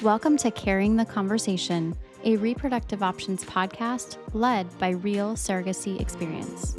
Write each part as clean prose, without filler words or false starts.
Welcome to Carrying the Conversation, a reproductive options podcast led by real surrogacy experience.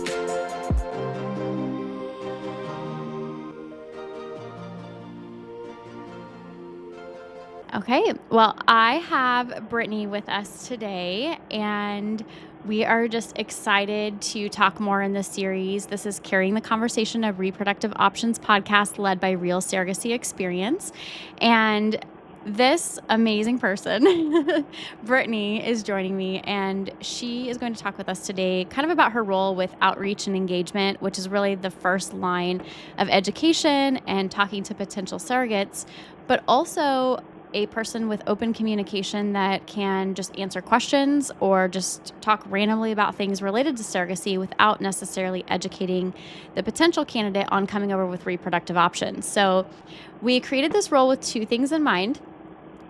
Okay, well, I have Brittany with us today, and we are just excited to talk more in this series. This is Carrying the Conversation, a reproductive options podcast led by real surrogacy experience. And this amazing person, Brittany, is joining me, and she is going to talk with us today kind of about her role with outreach and engagement, which is really the first line of education and talking to potential surrogates, but also a person with open communication that can just answer questions or just talk randomly about things related to surrogacy without necessarily educating the potential candidate on coming over with reproductive options. So we created this role with two things in mind.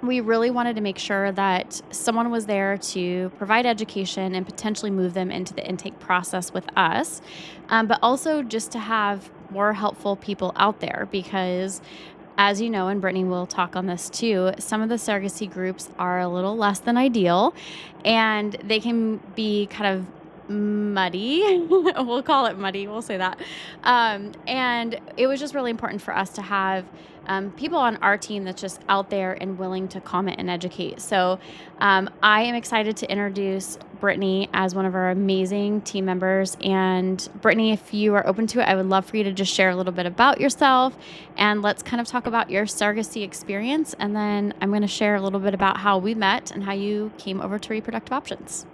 We really wanted to make sure that someone was there to provide education and potentially move them into the intake process with us, but also just to have more helpful people out there because, as you know, and Brittany will talk on this too, some of the surrogacy groups are a little less than ideal, and they can be kind of muddy. We'll call it muddy. We'll say that. And it was just really important for us to have people on our team that's just out there and willing to comment and educate. So I am excited to introduce Brittany as one of our amazing team members. And Brittany, if you are open to it, I would love for you to just share a little bit about yourself, and let's kind of talk about your surrogacy experience. And then I'm going to share a little bit about how we met and how you came over to Reproductive Options.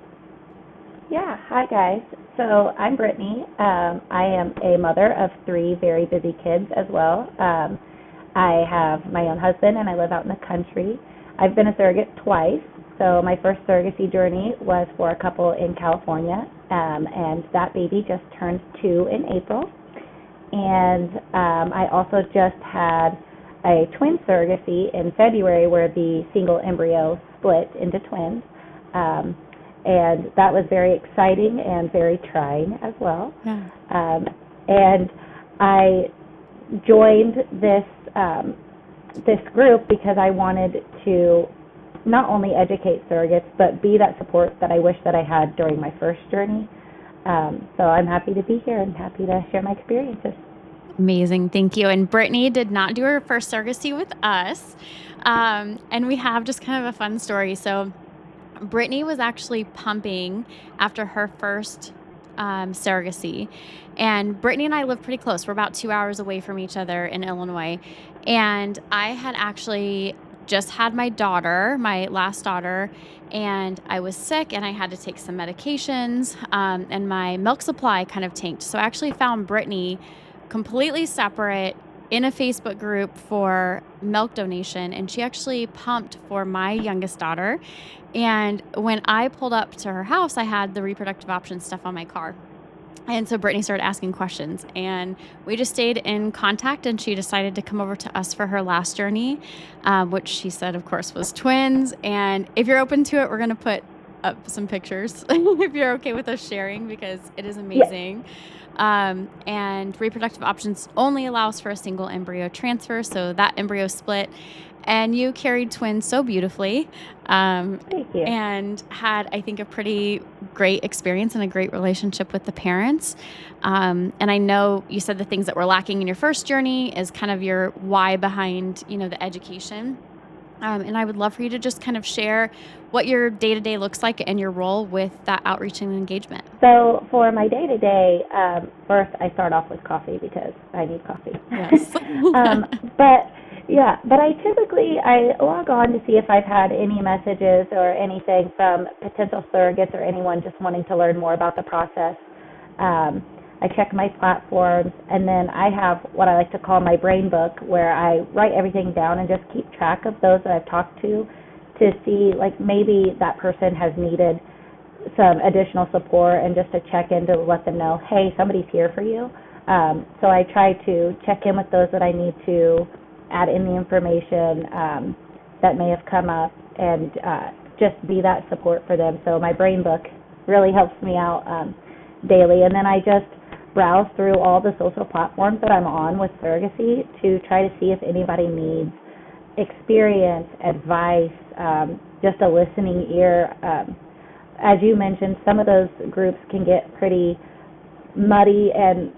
Yeah, hi guys. So I'm Brittany. I am a mother of three very busy kids as well. I have my own husband and I live out in the country. I've been a surrogate twice. So my first surrogacy journey was for a couple in California, and that baby just turned 2 in April. And I also just had a twin surrogacy in February where the single embryo split into twins. And that was very exciting and very trying as well. Yeah. And I joined this group because I wanted to not only educate surrogates, but be that support that I wish that I had during my first journey. So I'm happy to be here and happy to share my experiences. Amazing. Thank you. And Brittany did not do her first surrogacy with us. And we have just kind of a fun story. So Brittany was actually pumping after her first surrogacy. And Brittany and I live pretty close. We're about 2 hours away from each other in Illinois. And I had actually just had my daughter, my last daughter, and I was sick and I had to take some medications, and my milk supply kind of tanked. So I actually found Brittany completely separate in a Facebook group for milk donation, and she actually pumped for my youngest daughter. And when I pulled up to her house, I had the reproductive options stuff on my car. And so Brittany started asking questions, and we just stayed in contact, and she decided to come over to us for her last journey, which she said, of course, was twins. And if you're open to it, we're going to put up some pictures if you're okay with us sharing, because it is amazing. Yeah. And reproductive options only allows for a single embryo transfer, so that embryo split. And you carried twins so beautifully. Thank you. And had, I think, a pretty great experience and a great relationship with the parents. And I know you said the things that were lacking in your first journey is kind of your why behind, the education. And I would love for you to just kind of share what your day-to-day looks like and your role with that outreach and engagement. So for my day-to-day, first I start off with coffee because I need coffee. Yes. But I log on to see if I've had any messages or anything from potential surrogates or anyone just wanting to learn more about the process. I check my platforms, and then I have what I like to call my brain book, where I write everything down and just keep track of those that I've talked to see, like, maybe that person has needed some additional support, and just to check in to let them know, hey, somebody's here for you. So I try to check in with those that I need to, add in the information that may have come up, and just be that support for them. So my brain book really helps me out daily. And then I just browse through all the social platforms that I'm on with surrogacy to try to see if anybody needs experience, advice, just a listening ear. As you mentioned, some of those groups can get pretty muddy and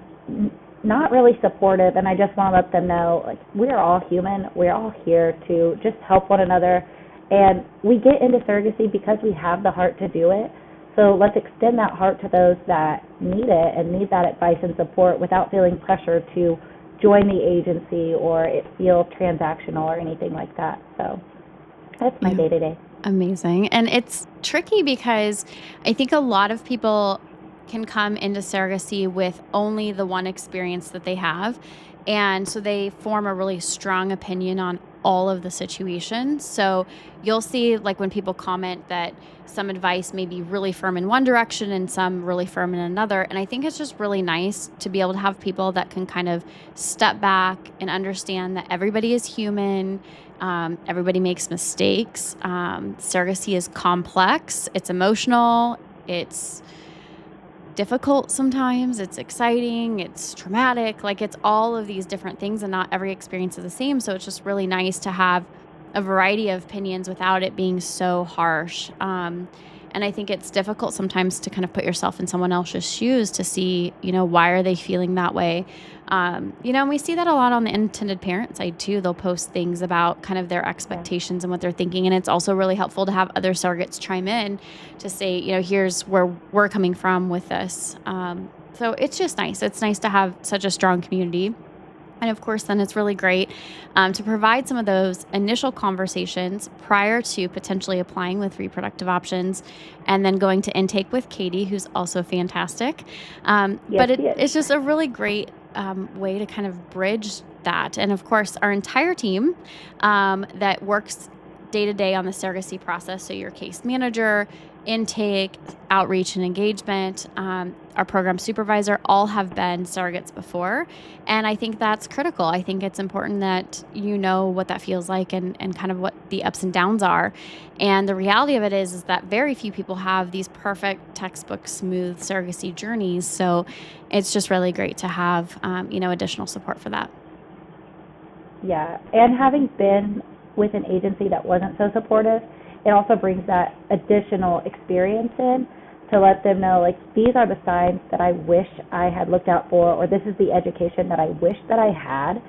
not really supportive, and I just want to let them know, like, we're all human. We're all here to just help one another, and we get into surrogacy because we have the heart to do it. So let's extend that heart to those that need it and need that advice and support without feeling pressure to join the agency or it feel transactional or anything like that. So that's my day-to-day. Amazing. And it's tricky because I think a lot of people can come into surrogacy with only the one experience that they have. And so they form a really strong opinion on all of the situations. So you'll see, like, when people comment that some advice may be really firm in one direction and some really firm in another. And I think it's just really nice to be able to have people that can kind of step back and understand that everybody is human. Everybody makes mistakes. Surrogacy is complex. It's emotional. It's difficult sometimes. It's exciting. It's traumatic. Like, it's all of these different things, and not every experience is the same. So it's just really nice to have a variety of opinions without it being so harsh. And I think it's difficult sometimes to kind of put yourself in someone else's shoes to see, why are they feeling that way? And we see that a lot on the intended parent side too. They'll post things about kind of their expectations and what they're thinking. And it's also really helpful to have other surrogates chime in to say, here's where we're coming from with this. So it's just nice. It's nice to have such a strong community. And of course, then it's really great to provide some of those initial conversations prior to potentially applying with Reproductive Options and then going to intake with Katie, who's also fantastic. But it's just a really great way to kind of bridge that. And of course, our entire team that works day to day on the surrogacy process, so your case manager, intake, outreach, and engagement, our program supervisor, all have been surrogates before. And I think that's critical. I think it's important that you know what that feels like and kind of what the ups and downs are. And the reality of it is that very few people have these perfect textbook smooth surrogacy journeys. So it's just really great to have, additional support for that. Yeah. And having been with an agency that wasn't so supportive, it also brings that additional experience in to let them know, like, these are the signs that I wish I had looked out for, or this is the education that I wish that I had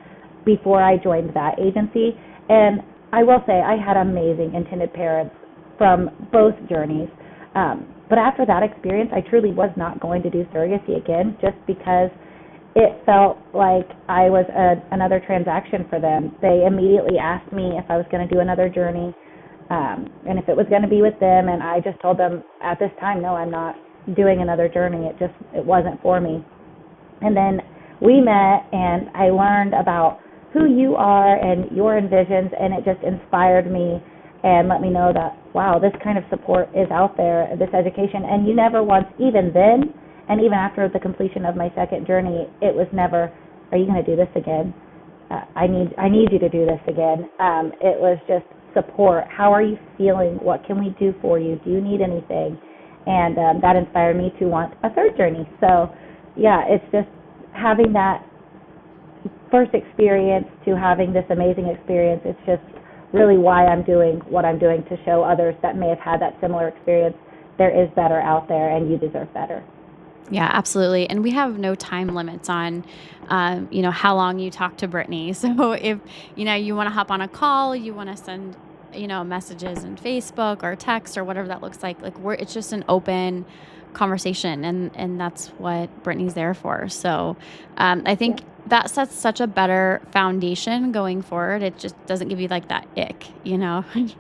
before I joined that agency. And I will say I had amazing intended parents from both journeys. But after that experience, I truly was not going to do surrogacy again, just because it felt like I was another transaction for them. They immediately asked me if I was going to do another journey. And if it was going to be with them, and I just told them at this time, no, I'm not doing another journey. It wasn't for me. And then we met, and I learned about who you are and your envisions, and it just inspired me and let me know that, wow, this kind of support is out there, this education. And you never once, even then, and even after the completion of my second journey, it was never, are you going to do this again? I need you to do this again. It was just support. How are you feeling? What can we do for you? Do you need anything? And that inspired me to want a third journey. So, yeah, it's just having that first experience to having this amazing experience. It's just really why I'm doing what I'm doing, to show others that may have had that similar experience there is better out there and you deserve better. Yeah, absolutely. And we have no time limits on, how long you talk to Brittany. So if, you want to hop on a call, you want to send, messages in Facebook or text or whatever that looks like it's just an open conversation. And that's what Brittany's there for. So I think that sets such a better foundation going forward. It just doesn't give you like that ick,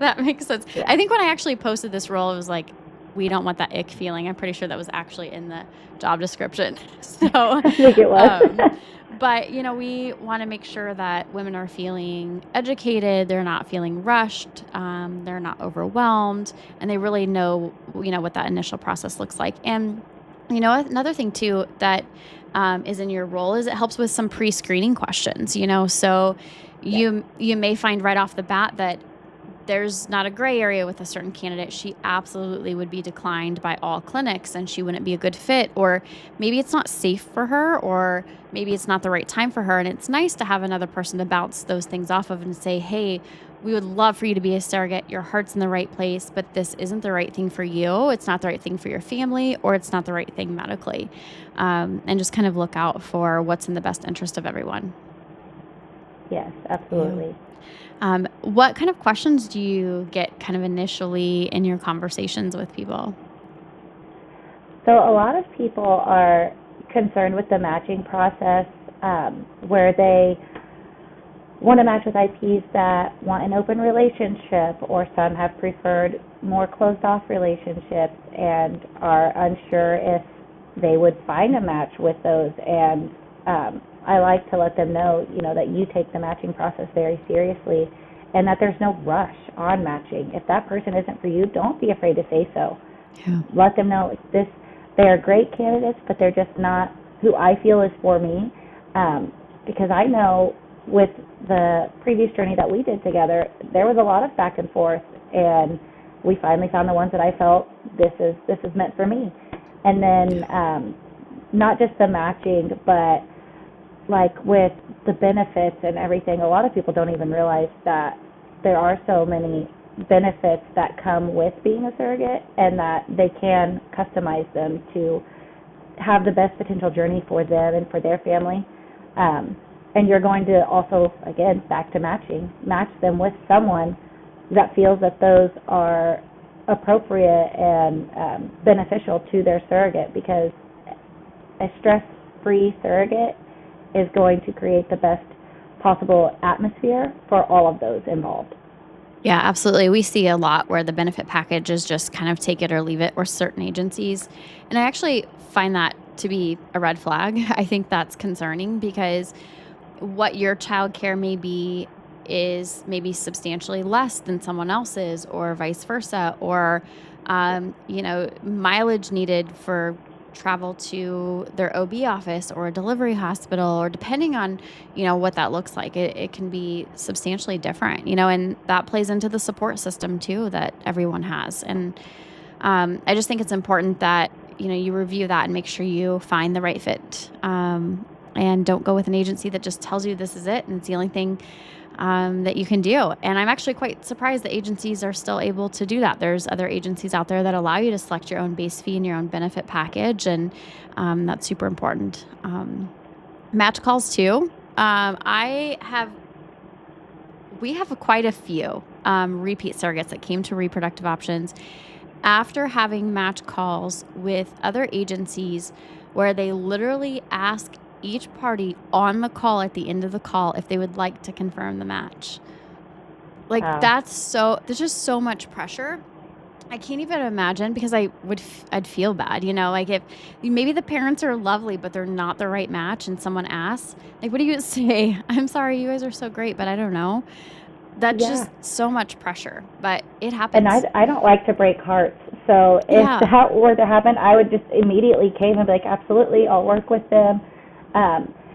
that makes sense. Yeah. I think when I actually posted this role, it was like, we don't want that ick feeling. I'm pretty sure that was actually in the job description. So I think it was. But, we want to make sure that women are feeling educated. They're not feeling rushed. They're not overwhelmed. And they really know, what that initial process looks like. And, another thing, too, that is in your role is it helps with some pre-screening questions, So you may find right off the bat that there's not a gray area with a certain candidate, she absolutely would be declined by all clinics and she wouldn't be a good fit, or maybe it's not safe for her, or maybe it's not the right time for her. And it's nice to have another person to bounce those things off of and say, hey, we would love for you to be a surrogate. Your heart's in the right place, but this isn't the right thing for you. It's not the right thing for your family, or it's not the right thing medically. And just kind of look out for what's in the best interest of everyone. Yes, absolutely. What kind of questions do you get kind of initially in your conversations with people? So a lot of people are concerned with the matching process, where they want to match with IPs that want an open relationship, or some have preferred more closed-off relationships and are unsure if they would find a match with those. And I like to let them know, that you take the matching process very seriously and that there's no rush on matching. If that person isn't for you, don't be afraid to say so. Yeah. Let them know they are great candidates, but they're just not who I feel is for me. Because I know with the previous journey that we did together, there was a lot of back and forth, and we finally found the ones that I felt this is meant for me. And then not just the matching, but like with the benefits and everything, a lot of people don't even realize that there are so many benefits that come with being a surrogate, and that they can customize them to have the best potential journey for them and for their family. And you're going to also, again, back to match them with someone that feels that those are appropriate and beneficial to their surrogate, because a stress-free surrogate is going to create the best possible atmosphere for all of those involved. Yeah, absolutely. We see a lot where the benefit package is just kind of take it or leave it, or certain agencies. And I actually find that to be a red flag. I think that's concerning, because what your child care may be is maybe substantially less than someone else's, or vice versa, or mileage needed for travel to their OB office or a delivery hospital, or depending on what that looks like, it can be substantially different, and that plays into the support system too that everyone has. And I just think it's important that you review that and make sure you find the right fit, and don't go with an agency that just tells you this is it and it's the only thing that you can do. And I'm actually quite surprised that agencies are still able to do that. There's other agencies out there that allow you to select your own base fee and your own benefit package, and that's super important. Match calls too. We have quite a few repeat surrogates that came to Reproductive Options after having match calls with other agencies, where they literally ask each party on the call at the end of the call if they would like to confirm the match. Like, Wow. there's just so much pressure. I can't even imagine, because I'd feel bad, like if maybe the parents are lovely, but they're not the right match, and someone asks, like, what do you say? I'm sorry, you guys are so great, but I don't know. That's Yeah. just so much pressure, but it happens. And I don't like to break hearts. So if Yeah. that were to happen, I would just immediately cave and be like, absolutely, I'll work with them.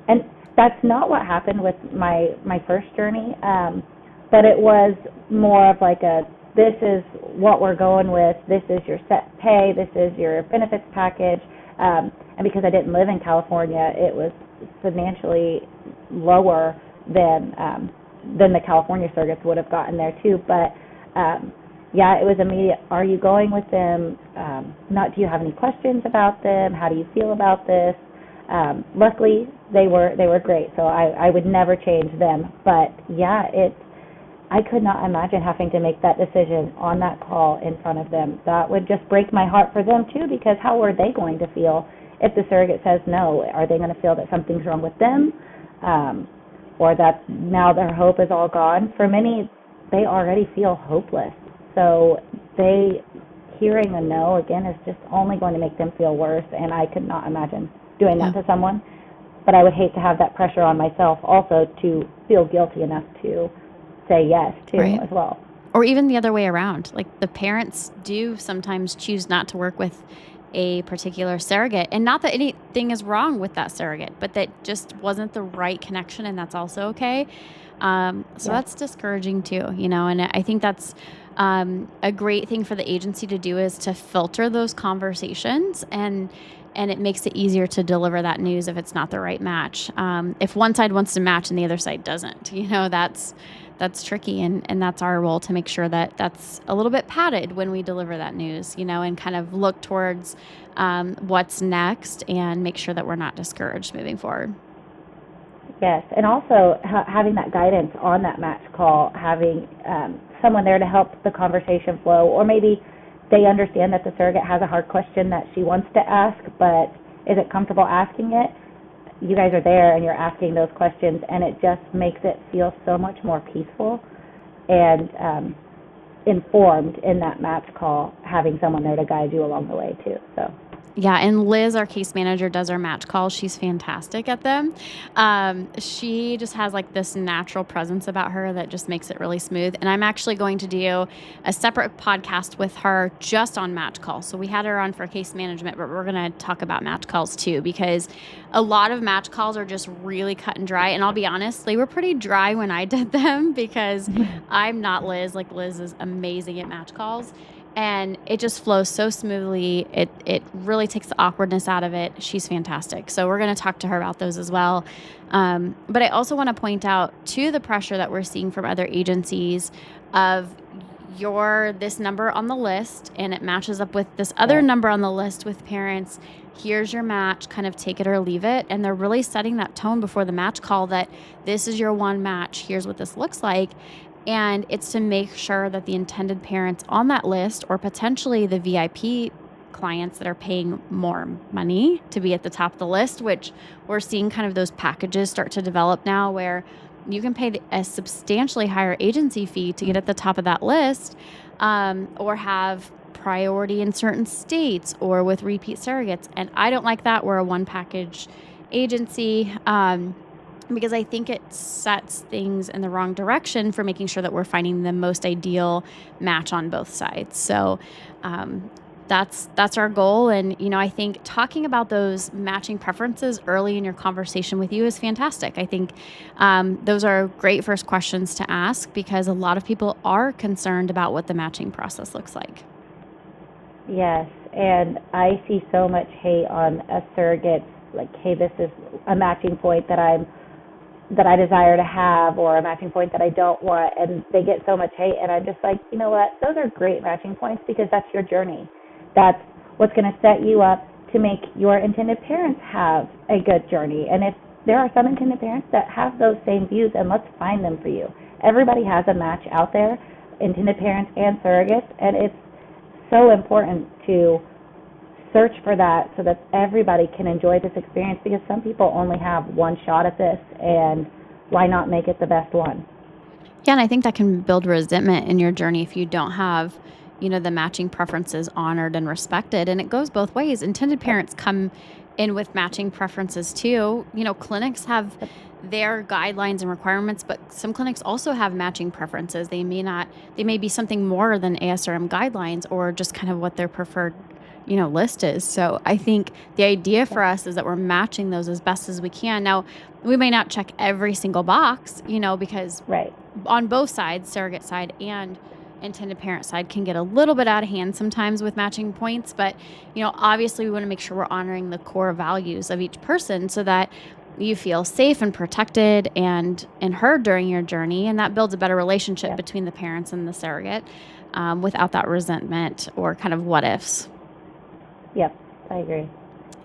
And that's not what happened with my first journey. But it was more of like this is what we're going with, this is your set pay, this is your benefits package. And because I didn't live in California, it was financially lower than the California surrogates would have gotten there too. But yeah, it was immediate. Are you going with them? Do you have any questions about them? How do you feel about this? Luckily, they were great, so I would never change them. But yeah, I could not imagine having to make that decision on that call in front of them. That would just break my heart for them too, because how are they going to feel if the surrogate says no? Are they going to feel that something's wrong with them, or that now their hope is all gone? For many, they already feel hopeless. So hearing a no again is just only going to make them feel worse, and I could not imagine doing that to someone. But I would hate to have that pressure on myself also to feel guilty enough to say yes too, right, as well. Or even the other way around. Like, the parents do sometimes choose not to work with a particular surrogate. And not that anything is wrong with that surrogate, but that just wasn't the right connection, and that's also okay. So Yeah. that's discouraging too, and I think that's a great thing for the agency to do is to filter those conversations, and it makes it easier to deliver that news if it's not the right match. If one side wants to match and the other side doesn't, that's tricky, and that's our role to make sure that that's a little bit padded when we deliver that news, and kind of look towards what's next and make sure that we're not discouraged moving forward. Yes, and also having that guidance on that match call, having someone there to help the conversation flow, or maybe they understand that the surrogate has a hard question that she wants to ask, but isn't comfortable asking it. You guys are there and you're asking those questions, and it just makes it feel so much more peaceful and informed in that match call, having someone there to guide you along the way too. So. Yeah, and Liz, our case manager, does our match calls. She's fantastic at them. She just has like this natural presence about her that just makes it really smooth. And I'm actually going to do a separate podcast with her just on match calls. So we had her on for case management, but we're going to talk about match calls too, because a lot of match calls are just really cut and dry. And I'll be honest, they were pretty dry when I did them because I'm not Liz. Like, Liz is amazing at match calls. And it just flows so smoothly. It really takes the awkwardness out of it. She's fantastic. So we're going to talk to her about those as well. But I also want to point out to the pressure that we're seeing from other agencies of this number on the list, and it matches up with this other number on the list with parents. Here's your match, kind of take it or leave it. And they're really setting that tone before the match call that this is your one match. Here's what this looks like. And it's to make sure that the intended parents on that list, or potentially the VIP clients that are paying more money to be at the top of the list, which we're seeing kind of those packages start to develop now where you can pay a substantially higher agency fee to get at the top of that list, or have priority in certain states or with repeat surrogates. And I don't like that. We're a one package agency. Because I think it sets things in the wrong direction for making sure that we're finding the most ideal match on both sides. So that's our goal. And, I think talking about those matching preferences early in your conversation with you is fantastic. I think those are great first questions to ask, because a lot of people are concerned about what the matching process looks like. Yes, and I see so much hate on a surrogate, like, hey, this is a matching point that I desire to have, or a matching point that I don't want, and they get so much hate. And I'm just like, you know what? Those are great matching points, because that's your journey. That's what's going to set you up to make your intended parents have a good journey. And if there are some intended parents that have those same views, and let's find them for you. Everybody has a match out there, intended parents and surrogates, and it's so important to search for that so that everybody can enjoy this experience, because some people only have one shot at this, and why not make it the best one? Yeah, and I think that can build resentment in your journey if you don't have, the matching preferences honored and respected. And it goes both ways. Intended parents come in with matching preferences too. Clinics have their guidelines and requirements, but some clinics also have matching preferences. They may be something more than ASRM guidelines, or just kind of what their preferred list is. So I think the idea for us is that we're matching those as best as we can. Now, we may not check every single box, because on both sides, surrogate side and intended parent side, can get a little bit out of hand sometimes with matching points. But, obviously we want to make sure we're honoring the core values of each person so that you feel safe and protected and heard during your journey. And that builds a better relationship between the parents and the surrogate, without that resentment or kind of what ifs. Yep, I agree.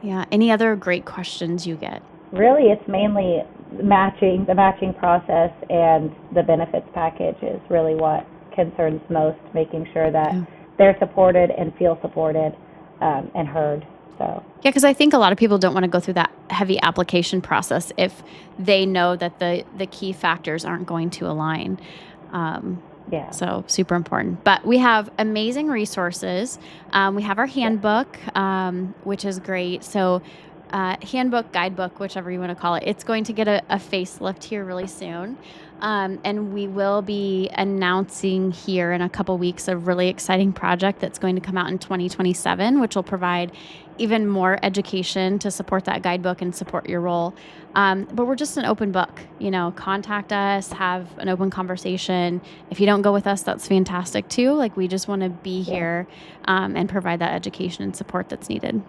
Yeah. Any other great questions you get? Really, it's mainly the matching process, and the benefits package is really what concerns most, making sure that they're supported and feel supported and heard. So. Yeah, because I think a lot of people don't want to go through that heavy application process if they know that the key factors aren't going to align. So super important. But we have amazing resources. We have our handbook, which is great. So handbook, guidebook, whichever you want to call it. It's going to get a facelift here really soon. And we will be announcing here in a couple weeks a really exciting project that's going to come out in 2027, which will provide even more education to support that guidebook and support your role. But we're just an open book, contact us, have an open conversation. If you don't go with us, that's fantastic too. Like, we just want to be here and provide that education and support that's needed.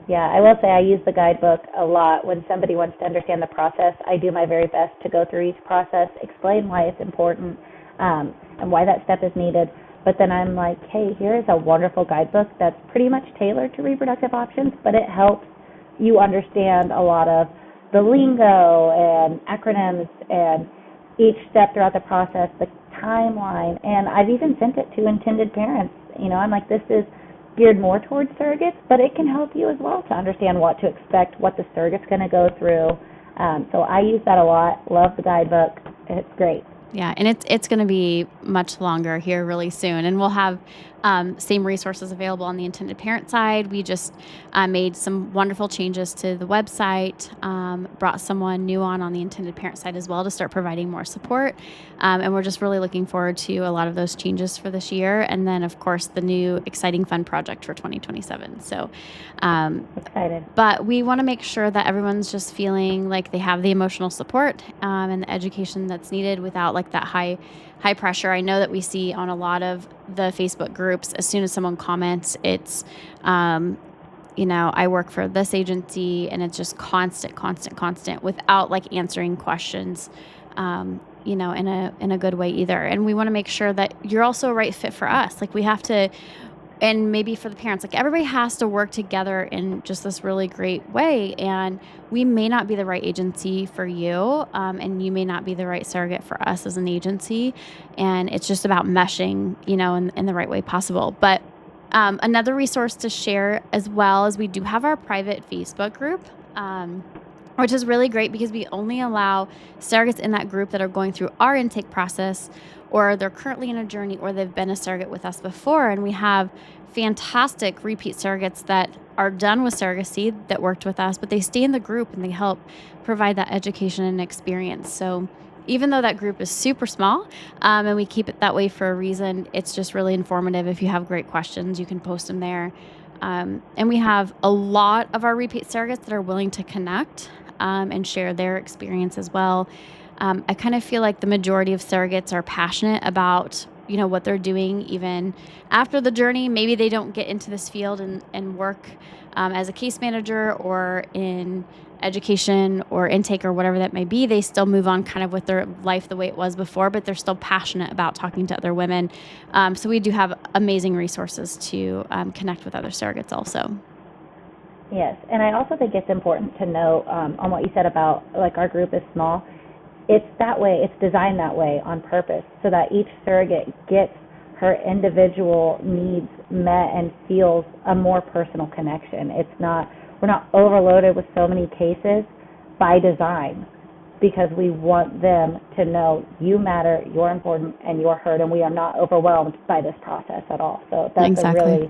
Yeah, I will say I use the guidebook a lot. When somebody wants to understand the process, I do my very best to go through each process, explain why it's important, and why that step is needed. But then I'm like, hey, here is a wonderful guidebook that's pretty much tailored to reproductive options, but it helps you understand a lot of the lingo and acronyms and each step throughout the process, the timeline. And I've even sent it to intended parents. I'm like, this is geared more towards surrogates, but it can help you as well to understand what to expect, what the surrogate's going to go through. So I use that a lot. Love the guidebook. It's great. Yeah, and it's going to be much longer here really soon, and we'll have same resources available on the intended parent side. We just made some wonderful changes to the website, brought someone new on the intended parent side as well to start providing more support, and we're just really looking forward to a lot of those changes for this year, and then of course the new exciting fun project for 2027. So excited. But we want to make sure that everyone's just feeling like they have the emotional support and the education that's needed without like that high pressure. I know that we see on a lot of the Facebook groups, as soon as someone comments, it's, I work for this agency, and it's just constant without like answering questions, in a good way either. And we want to make sure that you're also a right fit for us. Like, we have to, and maybe for the parents, like, everybody has to work together in just this really great way. And we may not be the right agency for you, and you may not be the right surrogate for us as an agency. And it's just about meshing, in the right way possible. But another resource to share as well is we do have our private Facebook group, which is really great because we only allow surrogates in that group that are going through our intake process, or they're currently in a journey, or they've been a surrogate with us before. And we have fantastic repeat surrogates that are done with surrogacy that worked with us, but they stay in the group and they help provide that education and experience. So even though that group is super small, and we keep it that way for a reason, it's just really informative. If you have great questions, you can post them there. And we have a lot of our repeat surrogates that are willing to connect and share their experience as well. I kind of feel like the majority of surrogates are passionate about, what they're doing even after the journey. Maybe they don't get into this field and work as a case manager or in education or intake or whatever that may be. They still move on kind of with their life the way it was before, but they're still passionate about talking to other women. So we do have amazing resources to connect with other surrogates also. Yes, and I also think it's important to know on what you said about, like, our group is small. It's that way, it's designed that way on purpose so that each surrogate gets her individual needs met and feels a more personal connection. We're not overloaded with so many cases by design, because we want them to know you matter, you're important, and you're heard, and we are not overwhelmed by this process at all. So that's exactly.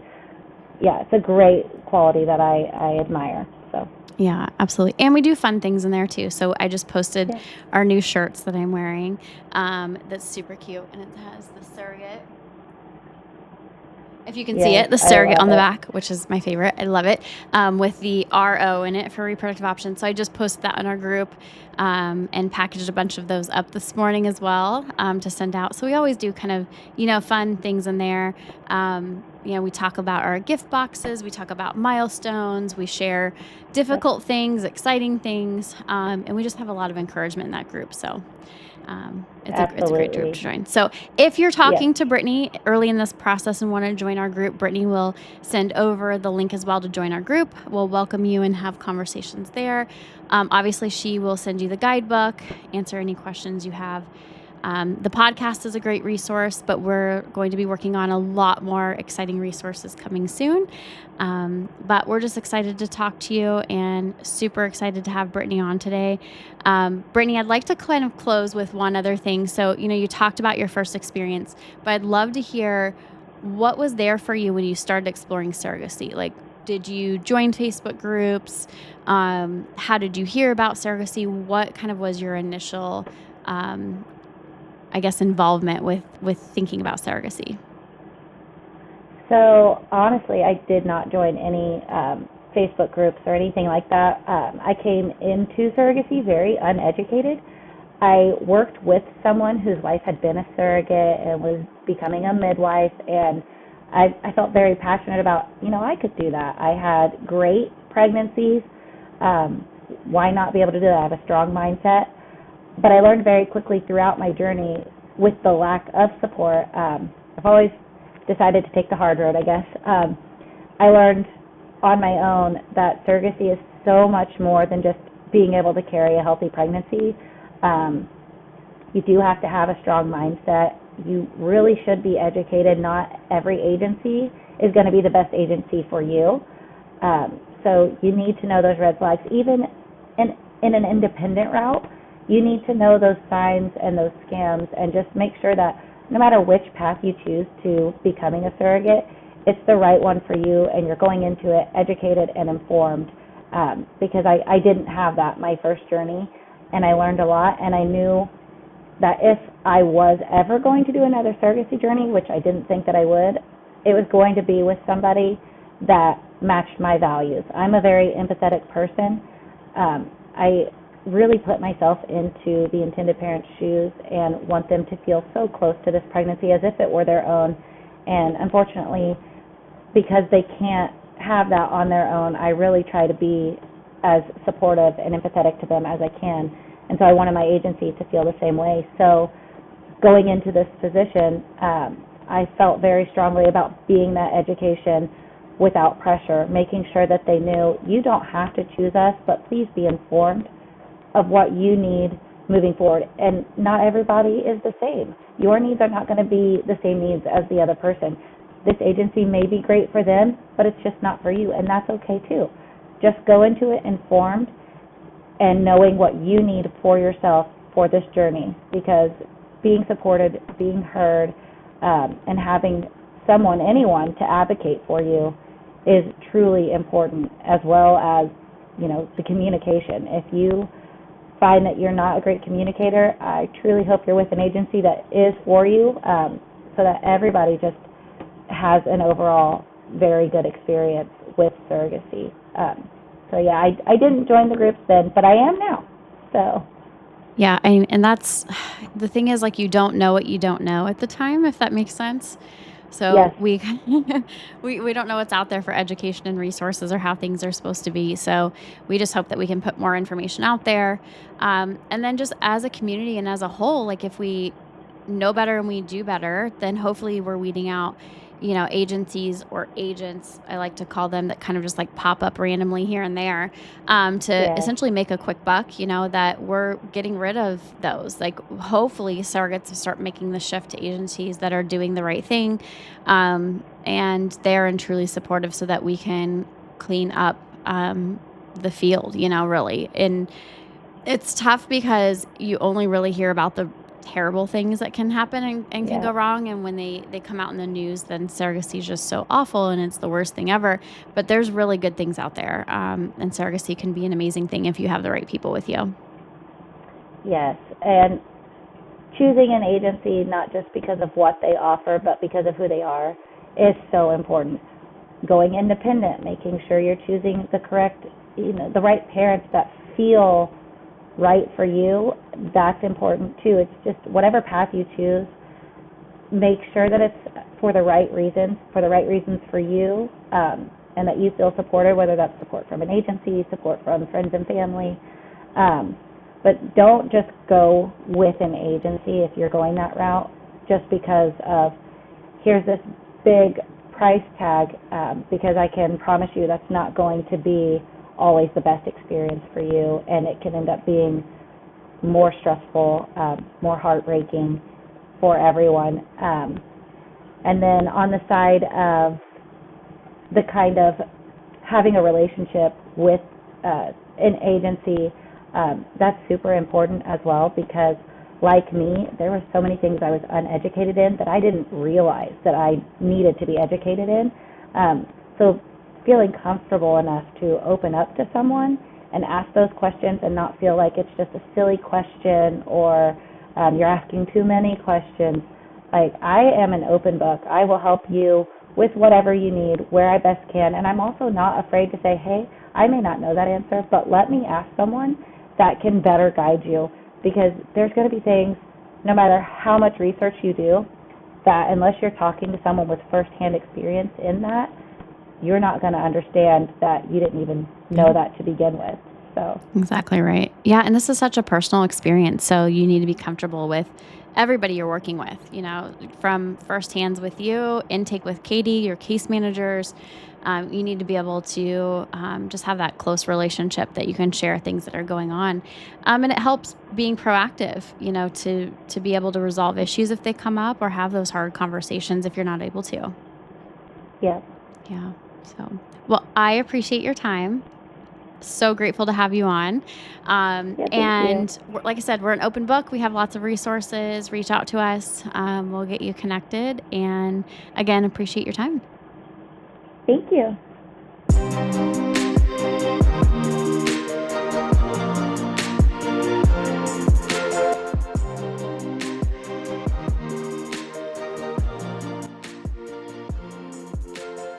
it's a great quality that I admire. So. Yeah, absolutely. And we do fun things in there too. So I just posted our new shirts that I'm wearing. That's super cute. And it has the surrogate. If you can see it, the surrogate on the back, which is my favorite. I love it. With the RO in it for reproductive options. So I just posted that in our group and packaged a bunch of those up this morning as well to send out. So we always do kind of, fun things in there. We talk about our gift boxes. We talk about milestones. We share difficult things, exciting things. And we just have a lot of encouragement in that group. So it's a great group to join. So if you're talking to Brittany early in this process and want to join our group, Brittany will send over the link as well to join our group. We'll welcome you and have conversations there. Obviously, she will send you the guidebook, answer any questions you have. The podcast is a great resource, but we're going to be working on a lot more exciting resources coming soon. But we're just excited to talk to you and super excited to have Brittany on today. Brittany, I'd like to kind of close with one other thing. So, you talked about your first experience, but I'd love to hear what was there for you when you started exploring surrogacy. Like, did you join Facebook groups? How did you hear about surrogacy? What kind of was your initial, I guess, involvement with thinking about surrogacy? So honestly, I did not join any Facebook groups or anything like that. I came into surrogacy very uneducated. I worked with someone whose wife had been a surrogate and was becoming a midwife, and I felt very passionate about, I could do that. I had great pregnancies. Why not be able to do that? I have a strong mindset. But I learned very quickly throughout my journey with the lack of support. I've always decided to take the hard road, I guess. I learned on my own that surrogacy is so much more than just being able to carry a healthy pregnancy. You do have to have a strong mindset. You really should be educated. Not every agency is going to be the best agency for you. So you need to know those red flags. Even in an independent route, you need to know those signs and those scams, and just make sure that no matter which path you choose to becoming a surrogate, it's the right one for you, and you're going into it educated and informed. Because I didn't have that my first journey, and I learned a lot, and I knew that if I was ever going to do another surrogacy journey, which I didn't think that I would, it was going to be with somebody that matched my values. I'm a very empathetic person. I really put myself into the intended parent's shoes and want them to feel so close to this pregnancy as if it were their own. And unfortunately, because they can't have that on their own, I really try to be as supportive and empathetic to them as I can. And so I wanted my agency to feel the same way. So going into this position, I felt very strongly about being that education without pressure, making sure that they knew you don't have to choose us, but please be informed of what you need moving forward. And not everybody is the same. Your needs are not going to be the same needs as the other person. This agency may be great for them, but it's just not for you, and that's okay too. Just go into it informed and knowing what you need for yourself for this journey, because being supported, being heard, and having someone, anyone, to advocate for you is truly important, as well as, the communication. If you find that you're not a great communicator, I truly hope you're with an agency that is for you, so that everybody just has an overall very good experience with surrogacy. So yeah, I didn't join the groups then, but I am now. So Yeah, and that's the thing is, like, you don't know what you don't know at the time, if that makes sense. So yes, we don't know what's out there for education and resources or how things are supposed to be. So we just hope that we can put more information out there. And then just as a community and as a whole, like, if we know better and we do better, then hopefully we're weeding out, agencies or agents, I like to call them, that kind of just like pop up randomly here and there, to yes, essentially make a quick buck, that we're getting rid of those. Like, hopefully surrogates start making the shift to agencies that are doing the right thing, and they're and truly supportive, so that we can clean up the field, really. And it's tough because you only really hear about the terrible things that can happen and can yeah. go wrong. And when they come out in the news, then surrogacy is just so awful and it's the worst thing ever. But there's really good things out there. And surrogacy can be an amazing thing if you have the right people with you. Yes, and choosing an agency not just because of what they offer, but because of who they are, is so important. Going independent, making sure you're choosing the correct, the right parents that feel right for you, that's important too. It's just whatever path you choose, make sure that it's for the right reasons, for you, and that you feel supported, whether that's support from an agency, support from friends and family. But don't just go with an agency if you're going that route just because of, here's this big price tag, because I can promise you that's not going to be always the best experience for you, and it can end up being more stressful, more heartbreaking for everyone. And then on the side of the kind of having a relationship with an agency, that's super important as well, because like me, there were so many things I was uneducated in that I didn't realize that I needed to be educated in. So feeling comfortable enough to open up to someone and ask those questions and not feel like it's just a silly question or you're asking too many questions. Like, I am an open book. I will help you with whatever you need, where I best can. And I'm also not afraid to say, hey, I may not know that answer, but let me ask someone that can better guide you. Because there's going to be things, no matter how much research you do, that unless you're talking to someone with firsthand experience in that, you're not going to understand that you didn't even know that to begin with. So Exactly right. Yeah, and this is such a personal experience, so you need to be comfortable with everybody you're working with, from first hands with you, intake with Katie, your case managers. You need to be able to just have that close relationship that you can share things that are going on. And it helps being proactive, to be able to resolve issues if they come up or have those hard conversations if you're not able to. yeah, Yeah. So, well, I appreciate your time. So grateful to have you on. yeah, thank you. And like I said, we're an open book. We have lots of resources. Reach out to us. We'll get you connected. And again, appreciate your time. Thank you.